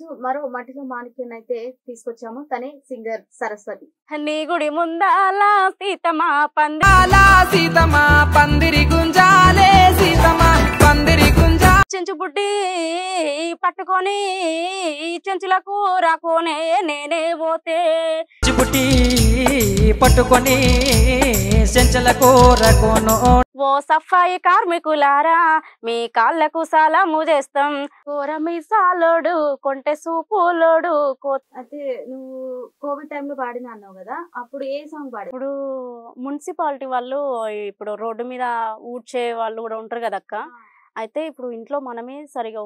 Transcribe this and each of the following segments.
రోజు మరో మట్టిలో మాణిక్యాన్నైతే తీసుకొచ్చాము. తనే సింగర్ సరస్వతి. నీ గుడి ముందాల సీతమా సీతమా పందిరి గుంజాలే సీతమా పందిరి గుంజా చెంచు బుడ్డి పట్టుకొని చెంచులకు రాకోనే నేనే పోతే బుట్టి పట్టుకొని చెంచులకు రాకోను. ఓ సఫాయి కార్మికులారా మీ కాళ్ళకు సలాము చేస్తాం. కూర మీసాలోడు కొంటె సూపులోడు. అయితే నువ్వు కోవిడ్ టైంలో పాడినా అన్నావు కదా, అప్పుడు ఏ సాంగ్ పాడు? ఇప్పుడు మున్సిపాలిటీ వాళ్ళు ఇప్పుడు రోడ్డు మీద ఊడ్చే వాళ్ళు కూడా ఉంటారు కదా అక్క. అయితే ఇప్పుడు ఇంట్లో మనమే సరిగా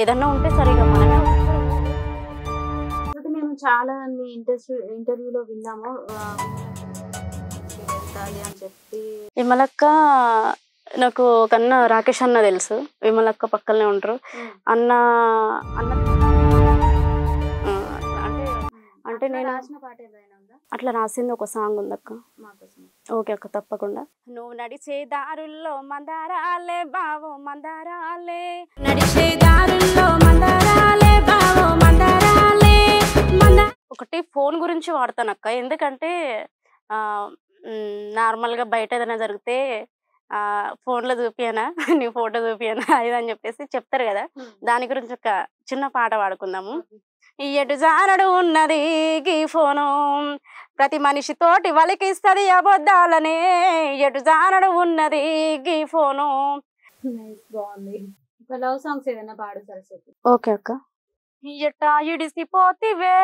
ఏదన్నా ఉంటే సరిగా మనమే. మేము చాలా ఇంటర్వ్యూలో విన్నాము అని చెప్పి. విమలక్క నాకు కన్నా రాకేష్ అన్న తెలుసు. విమలక్క పక్కనే ఉంటారు. అన్న అన్న అంటే నేను అట్లా రాసింది ఒక సాంగ్ ఉందక్క. ఓకే అక్క, తప్పకుండా. నువ్వు నడిచే దారుల్లో మందారాలే బావో మందారాలే, నడిచే దారుల్లో మందారాలే బావో మందారాలే. ఒకటి ఫోన్ గురించి వాడతాను అక్క. ఎందుకంటే నార్మల్గా బయట ఏదైనా జరిగితే ఫోన్లో చూపియనా నీ ఫోటో చూపియనా ఇదని చెప్పేసి చెప్తారు కదా. దాని గురించి ఒక చిన్న పాట పాడుకుందాము. ఎటు జానడు ఉన్నది గీ ఫోను, ప్రతి మనిషి తోటి వలికిస్తుంది అబద్ధాలనే. ఎటు జానడు ఉన్నది గీ ఫోను. బాగుంది. లవ్ సాంగ్స్ ఏదైనా పాడు సరస్వతి. ఓకే అక్క. ఎట్టా ఇడిసిపోతివే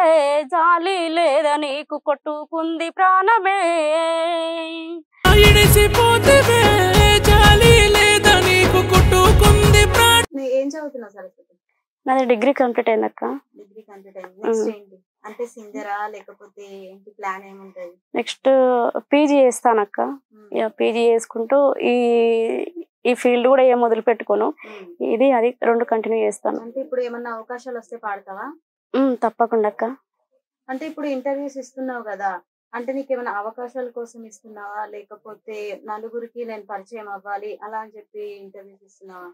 జాలి లేదా నీకు కొట్టుకుంది ప్రాణమే, ఇడిసిపోతివే జాలి లేదా నీకు కొట్టుకుంది ప్రాణం. ఏం చదువుతున్నావు సరస్వతి? నాది డిగ్రీ కంప్లీట్ అయింది అక్క. డిగ్రీ కంప్లీట్ అయింది. నెక్స్ట్ ఏంటి? అంటే సింగరా లేకపోతే ఏంటి ప్లాన్ ఏముంటది? Next PG చేస్తానక్క. పీజీ చేసుకుంటూ ఈ ఫీల్డ్ కూడా ఏం మొదలు పెట్టుకోను, ఇది అది రెండు కంటిన్యూ చేస్తాను. అంటే ఇప్పుడు ఏమన్నా అవకాశాలు వస్తే పాడతావా? తప్పకుండా అక్క. అంటే ఇప్పుడు ఇంటర్వ్యూస్ ఇస్తున్నావు కదా, అంటే నీకు ఏమైనా అవకాశాల కోసం ఇస్తున్నావా లేకపోతే నలుగురికి నేను పరిచయం అవ్వాలి అలా అని చెప్పి ఇంటర్వ్యూస్ ఇస్తున్నావా?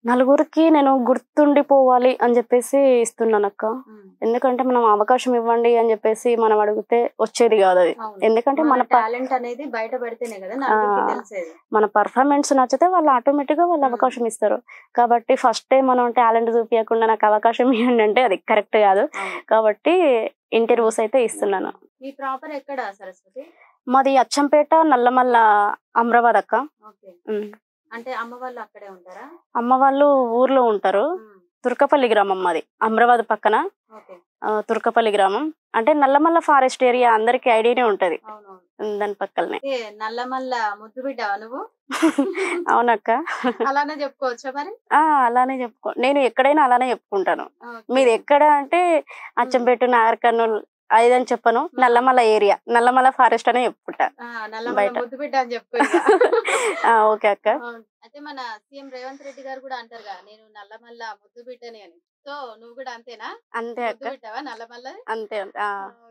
నలుగురికి నేను గుర్తుండిపోవాలి అని చెప్పేసి ఇస్తున్నాను అక్క. ఎందుకంటే మనం అవకాశం ఇవ్వండి అని చెప్పేసి మనం అడిగితే వచ్చేది కాదు అది. ఎందుకంటే మన టాలెంట్ అనేది బయట పెడితేనే కదా నలుగురికి తెలిసేది. మన పర్ఫార్మెన్స్ నచ్చితే వాళ్ళు ఆటోమేటిక్ గా వాళ్ళు అవకాశం ఇస్తారు. కాబట్టి ఫస్ట్ టైం మనం టాలెంట్ చూపించకుండా నాకు అవకాశం ఇవ్వండి అంటే అది కరెక్ట్ కాదు. కాబట్టి ఇంటర్వ్యూస్ అయితే ఇస్తున్నాను. మీ ప్రాపర్ ఎక్కడ సరస్వతి? మాది అచ్చంపేట నల్లమల్ల అమ్రాబాద్ అక్క. అంటే అమ్మ వాళ్ళు అక్కడే ఉంటారా? అమ్మ వాళ్ళు ఊర్లో ఉంటారు. తుర్కపల్లి గ్రామం మాది, అమ్రాబాద్ పక్కన తుర్కపల్లి గ్రామం. అంటే నల్లమల్ల ఫారెస్ట్ ఏరియా అందరికి ఐడియానే ఉంటది, దాని పక్కనే. నల్లమల్ల ముద్దు బిడ్డవా నువ్వు? అవునక్క. అలానే చెప్పుకోవచ్చా మరి? అలానే నేను ఎక్కడైనా అలానే చెప్పుకుంటాను. మీది ఎక్కడ అంటే అచ్చంపేట నాగర్ కర్నూలు అదని చెప్పను, నల్లమల్ల ఏరియా నల్లమల్ల ఫారెస్ట్ అనే చెప్పుకుంటా బయట. ఓకే అక్క. అయితే మన సీఎం రేవంత్ రెడ్డి గారు కూడా అంటారు కదా నేను నల్లమల్ల ముద్దు బిడ్డని అని. సో నువ్వు కూడా అంతేనా? అంతే అక్క. నల్లమల్ల అంతే.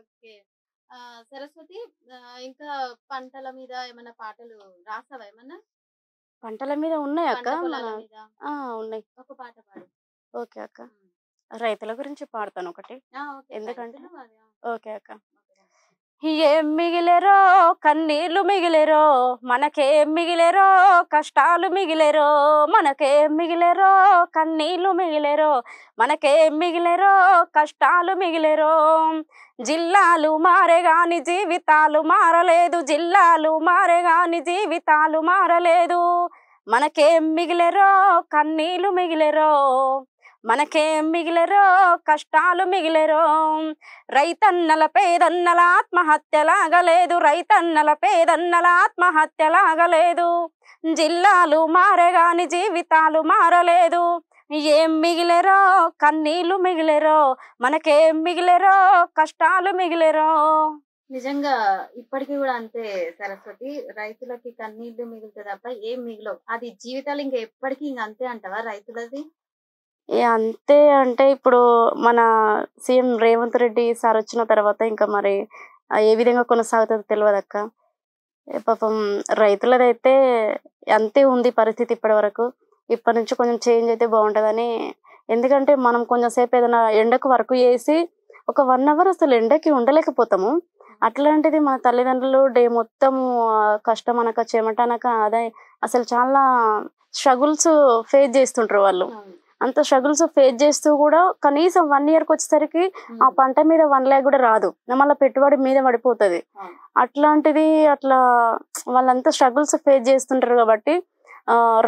ఓకే. సరస్వతి, ఇంకా పంటల మీద ఏమన్నా పాటలు రాసావా? ఏమన్నా పంటల మీద ఉన్నాయి అక్క. ఉన్నాయి. ఒక పాట పాడు. ఓకే అక్క. రైతుల గురించి పాడతాను ఒకటి. ఎందుకంటే ఓకే అక్క. ఏం మిగిలేరో కన్నీళ్లు మిగిలేరో, మనకేం మిగిలేరో కష్టాలు మిగిలేరో, మనకేం మిగిలేరో కన్నీళ్లు మిగిలేరో, మనకేం మిగిలేరో కష్టాలు మిగిలేరో. జిల్లాలు మారే గాని జీవితాలు మారలేదు, జిల్లాలు మారే గాని జీవితాలు మారలేదు. మనకేం మిగిలేరో కన్నీళ్లు మిగిలేరో, మనకేం మిగిలేరో కష్టాలు మిగిలేరో. రైతన్నల పేదన్నల ఆత్మహత్యలాగలేదు, రైతన్నల పేదన్నల ఆత్మహత్యలాగలేదు. జిల్లాలు మారే గాని జీవితాలు మారలేదు. ఏం మిగిలేరో కన్నీళ్లు మిగిలేరో, మనకేం మిగిలేరో కష్టాలు మిగిలేరో. నిజంగా ఇప్పటికీ కూడా అంతే సరస్వతి, రైతులకి కన్నీళ్లు మిగులుతుంది తప్ప ఏం మిగిలవు. అది జీవితాలు ఇంకా ఎప్పటికీ ఇంక అంతే అంటావా రైతులది? అంతే. అంటే ఇప్పుడు మన సీఎం రేవంత్ రెడ్డి సార్ వచ్చిన తర్వాత ఇంకా మరి ఏ విధంగా కొనసాగుతుందో తెలియదు అక్క. పాపం రైతులదైతే అంతే ఉంది పరిస్థితి ఇప్పటి వరకు. ఇప్పటి నుంచి కొంచెం చేంజ్ అయితే బాగుంటుందని ఎందుకంటే మనం కొంచెం సేపు ఏదైనా ఎండకు వర్క్ చేసి ఒక 1 అవర్ అసలు ఎండకి ఉండలేకపోతాము. అట్లాంటిది మన తల్లిదండ్రులు డే మొత్తం కష్టం అనక, చెమట అనక అదే అసలు చాలా స్ట్రగుల్స్ ఫేస్ చేస్తుంటారు వాళ్ళు. అంత స్ట్రగుల్స్ ఫేస్ చేస్తూ కూడా కనీసం 1 ఇయర్‌కి వచ్చేసరికి ఆ పంట మీద 1 లాక్ కూడా రాదు. మళ్ళీ పెట్టుబడి మీద పడిపోతది. అట్లాంటిది అట్లా వాళ్ళంతా స్ట్రగుల్స్ ఫేస్ చేస్తుంటారు కాబట్టి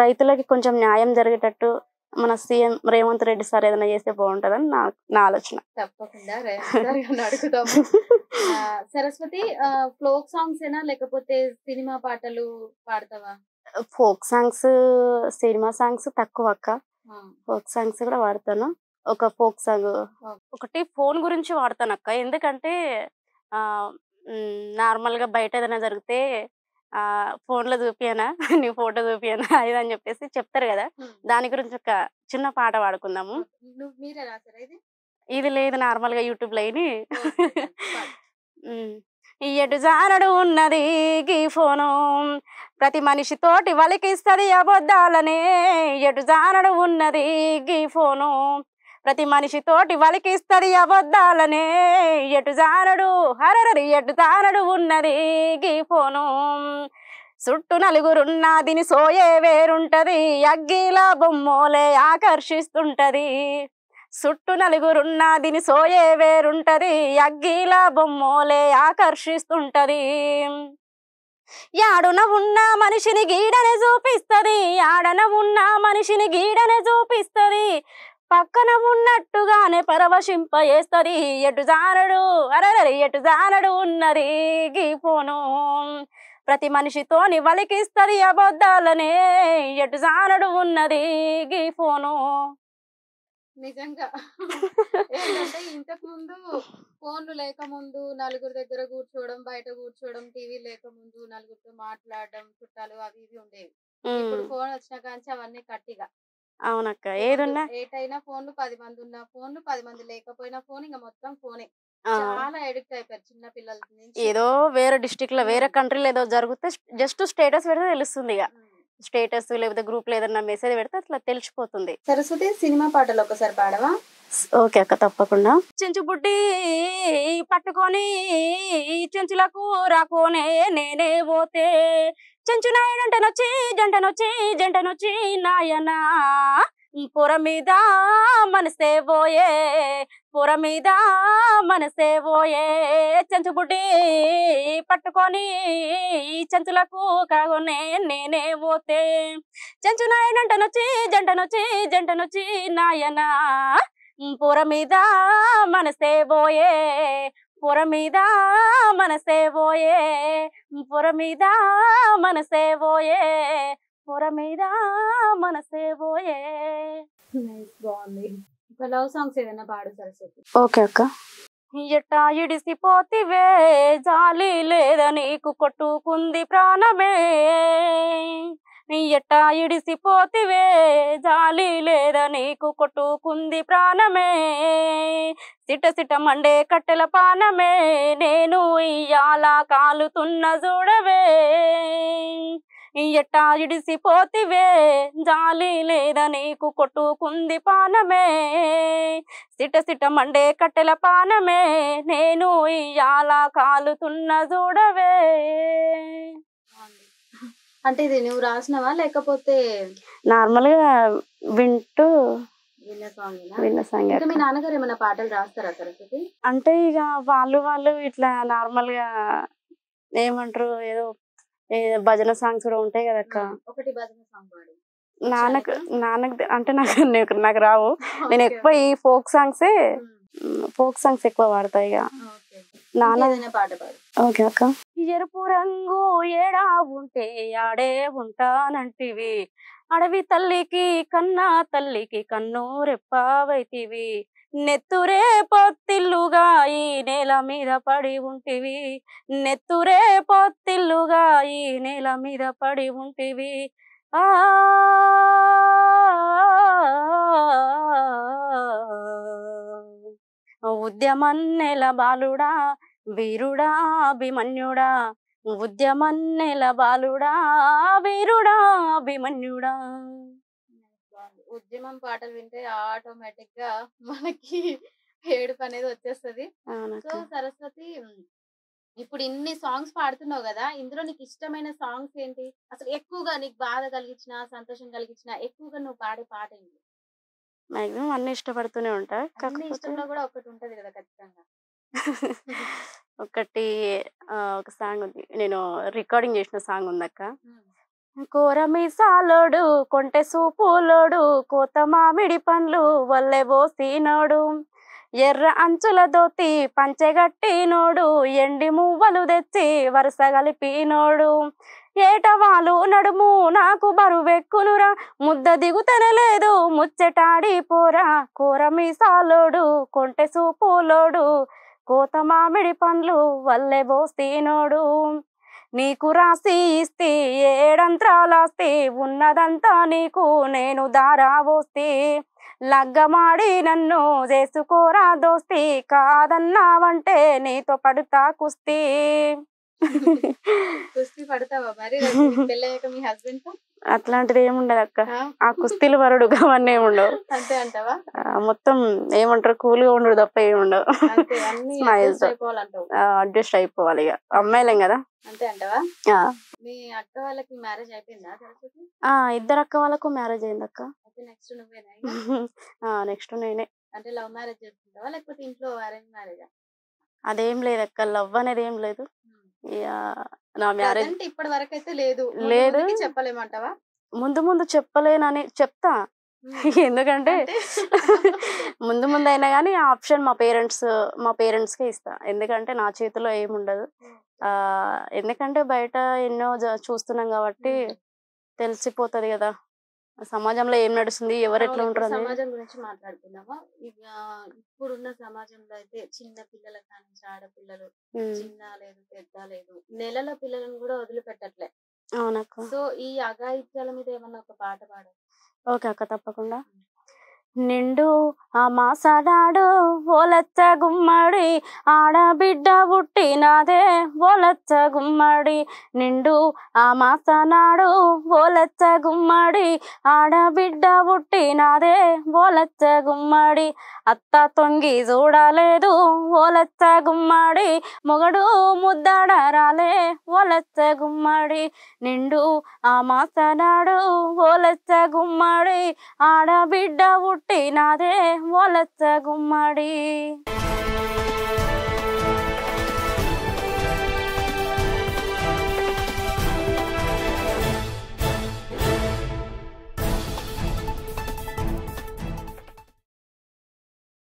రైతులకి కొంచెం న్యాయం జరిగేటట్టు మన సీఎం రేవంత్ రెడ్డి సార్ ఏదైనా చేస్తే బాగుంటదని నా ఆలోచన. తప్పకుండా రేవంత్ సార్ గారిని అడుగుదాము. సరస్వతి, ఫోక్ సాంగ్స్ ఏనా లేకపోతే సినిమా పాటలు పాడతావా? ఫోక్ సాంగ్స్, సినిమా సాంగ్స్ తక్కువ అక్క. ఫోక్ సాంగ్స్ కూడా వాడతాను. ఒక ఫోక్ సాంగ్ ఒకటి ఫోన్ గురించి వాడతాను అక్క. ఎందుకంటే నార్మల్ గా బయట ఏదైనా జరిగితే ఫోన్లో చూపియనా నీ ఫోటో చూపియనా అది అని చెప్పేసి చెప్తారు కదా. దాని గురించి ఒక చిన్న పాట పాడుకుందాము. మీరే రాసారా ఇది? ఇది లేదు, నార్మల్ గా యూట్యూబ్ లో ఇది. ఎటు జానడు ఉన్నది గీ ఫోను, ప్రతి మనిషి తోటి వలికిస్తుంది అబద్ధాలనే. ఎటు జానడు ఉన్నది గీ ఫోను, ప్రతి మనిషి తోటి వలికిస్తుంది అబద్ధాలనే. ఎటు జానడు హరరరి ఎటు జానడు ఉన్నది గీ ఫోను, చుట్టూ నలుగురున్నా దీని సోయే వేరుంటది. అగ్గిలా బొమ్మోలే ఆకర్షిస్తుంటది. చుట్టూ నలుగురున్నా దీని సోయే వేరుంటది. అగ్గిలా బొమ్మోలే ఆకర్షిస్తుంటది. యాడున ఉన్న మనిషిని గీడనే చూపిస్తది. ఆడన ఉన్న మనిషిని గీడనే చూపిస్తది. పక్కన ఉన్నట్టుగానే పరవశింపయేస్తది. ఎటు జానడు అరరరి ఎటు జానడు ఉన్నది గీ ఫోను, ప్రతి మనిషితోని వలికిస్తది అబద్ధాలనే. ఎటు జానడు ఉన్నది గీ ఫోను. నిజంగా ఏంటంటే ఇంతకు ముందు ఫోన్లు లేకముందు నలుగురు దగ్గర కూర్చోవడం, బయట కూర్చోవడం, టీవీ లేకముందు నలుగురితో మాట్లాడడం, చుట్టాలు అవి ఇవి ఉండేవి. ఇప్పుడు ఫోన్ వచ్చిన కాంచి అవన్నీ కట్టిగా. అవునక్క, ఏదున్నా ఏటైనా ఫోన్లు 10 మంది ఉన్న ఫోన్లు, 10 మంది లేకపోయినా ఫోన్, ఇంకా మొత్తం ఫోనే. చాలా ఎడిక్ట్ అయిపోయారు చిన్న పిల్లల నుంచి. ఏదో వేరే డిస్ట్రిక్ట్ లో వేరే కంట్రీలో ఏదో జరిగితే జస్ట్ స్టేటస్ పెడితే తెలుస్తుంది. ఇక స్టేటస్ లేకపోతే గ్రూప్ లో ఏదన్నా మెసేజ్ పెడితే అట్లా తెలిసిపోతుంది. సరస్వతి, సినిమా పాటలు ఒకసారి పాడవా? ఓకే అక్క, తప్పకుండా. చెంచు బుడ్డి పట్టుకొని చెంచులకు రాకోనే నేనే పోతే, చెంచు నాయనంటనొచ్చి జంటనొచ్చి నాయనా, పొర మీద మనసే పోయే, పొర మీద మనసే పోయే. చెంచు బుడ్డి పట్టుకొని చెంచులకు కాగొనే నేనే పోతే, చెంచు నాయనంటనొచ్చి జంటనొచ్చి నాయనా, పొర మీద మనసే పోయే, పొర మీద మనసే పోయే, పొర మీద మనసే పోయే, పొర మీద మనసే పోయే. బాగుంది. లవ్ సాంగ్స్ ఏదైనా పాడు సరస్వతి. ఓకే అక్క. ఎట్టా ఇడిసిపోతివే జాలి లేదా నీకు, కొట్టుకుంది ప్రాణమే. ఎట్టా ఇడిసిపోతివే జాలి లేదా నీకు, కొట్టుకుంది ప్రాణమే. సిట మండే కట్టెల పానమే, నేను ఇయ్యాల కాలుతున్న చూడవే. ఎట్టా ఇడిసిపోతివే జాలి లేదా నీకు, కొట్టుకుంది పానమే. సిట మండే కట్టెల పానమే, నేను ఇయ్యాల కాలుతున్న చూడవే. అంటే ఇది నువ్వు రాసినవా లేకపోతే నార్మల్ గా విన్న సాంగ్? మీ నాన్నగారు ఏమైనా పాటలు రాస్తారా సరస్వతి? అంటే ఇక వాళ్ళు ఇట్లా నార్మల్ గా ఏమంటారు, ఏదో భజన సాంగ్స్ కూడా ఉంటాయి కదా అక్క. ఒకటి భజన సాంగ్ పాడు. నాన్నకు అంటే నాకు రావు. నేను ఎక్కువ ఈ ఫోక్ సాంగ్స్ ఎక్కువ వాడతా. ఇక నాన్న పాట పాడు. ఓకే అక్క. ఎరుపు రంగు ఏడా ఉంటే ఆడే ఉంటానంటివి, అడవి తల్లికి కన్నా తల్లికి కన్ను రెప్పవైతివి, నెత్తురే పొత్తిల్లుగా ఈ నేల మీద పడి ఉంటివి, నెత్తురే పొత్తిల్లుగా ఈ నేల మీద పడి ఉంటివి. ఉద్యమన్నెల బాలుడా వీరుడా అభిమన్యుడా, ఉద్యమన్నెల బాలుడా వీరుడా అభిమన్యుడా. ఉద్యమం పాటలు వింటే ఆటోమేటిక్ గా మనకి ఏడుపు అనేది వచ్చేస్తది. సో అవునక్క. సరస్వతి, ఇప్పుడు ఇన్ని సాంగ్స్ పాడుతున్నావు కదా, ఇందులో నీకు ఇష్టమైన సాంగ్స్ ఏంటి? అసలు ఎక్కువగా నీకు బాధ కలిగించిన, సంతోషం కలిగించిన, ఎక్కువగా నువ్వు పాడే పాట ఏంటి? మాక్సిమం అన్ని ఇష్టపడుతూనే ఉంటా. అన్ని కాకపోతే ఇష్టంలో కూడా ఒకటి ఉంటది కదా ఖచ్చితంగా. ఒకటి ఒక సాంగ్ ఉంది. నేను రికార్డింగ్ చేసిన సాంగ్ ఉందక్క. ఉమ్. కూర మీసాలోడు కొంటె సూపులోడు కోత మామిడి పండ్లు వల్లె బోసినోడు ఎర్ర అంచుల దోతి పంచెగట్టినోడు ఎండి మువ్వలు తెచ్చి వరుస కలిపినోడు ఏటవాలు నడుము నాకు బరువెక్కునురా ముద్ద దిగుతనలేదు ముచ్చటాడిపోరా కూర మీసాలోడు కొంటె సూపులోడు కోత మామిడి పండ్లు వల్లె బోసినోడు నీకు రాసి ఇస్తే ఏడంత్రాలాస్తే ఉన్నదంతా నీకు నేను దారావోస్తే లగ్గమాడి నన్ను చేసుకోరా దోస్తి కాదన్నావంటే నీతో పడుతా కుస్తీ. కుస్తీ పడతావా మరి పెళ్ళయ్యాక మీ హస్బెండ్ తో? అట్లాంటిది ఏముండదు అక్క. ఆ కుస్తీలు వరుడు అవన్నీ ఏముండవు. అంతే అంటావా? మొత్తం ఏమంటారు కూల్గా ఉండడు తప్ప ఏముండవు. అంతే, అన్ని adjust అయిపోవాలంటావు. అడ్జస్ట్ అయిపోవాలి ఇక అమ్మాయిలేం కదా. అంతే అంటావా? ఆ, మీ అక్క వాళ్ళకి మ్యారేజ్ అయిపోయిందా సరస్వతి? ఇద్దరు అక్క వాళ్ళకు మ్యారేజ్ అయింది అక్క. అయితే నెక్స్ట్ నువ్వేనా ఇక? నెక్స్ట్ నేనే. అంటే లవ్ మ్యారేజ్ చేసుకుంటావా లేకపోతే ఇంట్లో అరేంజ్ మ్యారేజా? అదేం లేదు అక్క, లవ్ అనేది ఏం లేదు. ఇక నా మ్యారేజ్ ప్రజెంట్ ఇప్పటి వరకు అయితే లేదు. లేదు. ముందుకి చెప్పలేమంటావా? ముందు ముందు చెప్పలేనని చెప్తా. ఎందుకంటే ముందు ముందు అయినా కానీ ఆప్షన్ మా పేరెంట్స్కే ఇస్తా. ఎందుకంటే నా చేతిలో ఏముండదు. ఎందుకంటే బయట ఎన్నో చూస్తున్నాం కాబట్టి తెలిసిపోతుంది కదా సమాజంలో ఏం నడుస్తుంది, ఎవరు ఎట్లా అవును, ఇప్పుడు ఉంటారు అనేది. సమాజం గురించి మాట్లాడుతున్నామా? ఇక ఇప్పుడున్న సమాజంలో అయితే చిన్న పిల్లల కానీ ఆడపిల్లలు, చిన్న లేదు పెద్ద లేదు, నెలల పిల్లలను కూడా వదిలిపెట్టట్లే. అవునక్క. సో ఈ అఘాయిత్యాల మీద ఏమన్నా ఒక పాట పాడు. ఓకే అక్క, తప్పకుండా. నిండు ఆ మాసనాడు ఓలచ్చ గుమ్మడి ఆడబిడ్డ పుట్టినాదే ఓలచ్చ గుమ్మడి నిండు ఆ మాసనాడు ఓలచ్చ గుమ్మడి ఆడబిడ్డ పుట్టినాదే ఓలచ్చ గుమ్మడి అత్త తొంగి చూడలేదు ఓలచ్చ గుమ్మడి మొగడు ముద్దడ రాలే ఓలచ్చ గుమ్మడి నిండు ఆ మాసనాడు ఓలచ్చ గుమ్మడి ఆడబిడ్డ పుట్టినాదే ఓలచ్చ గుమ్మడి.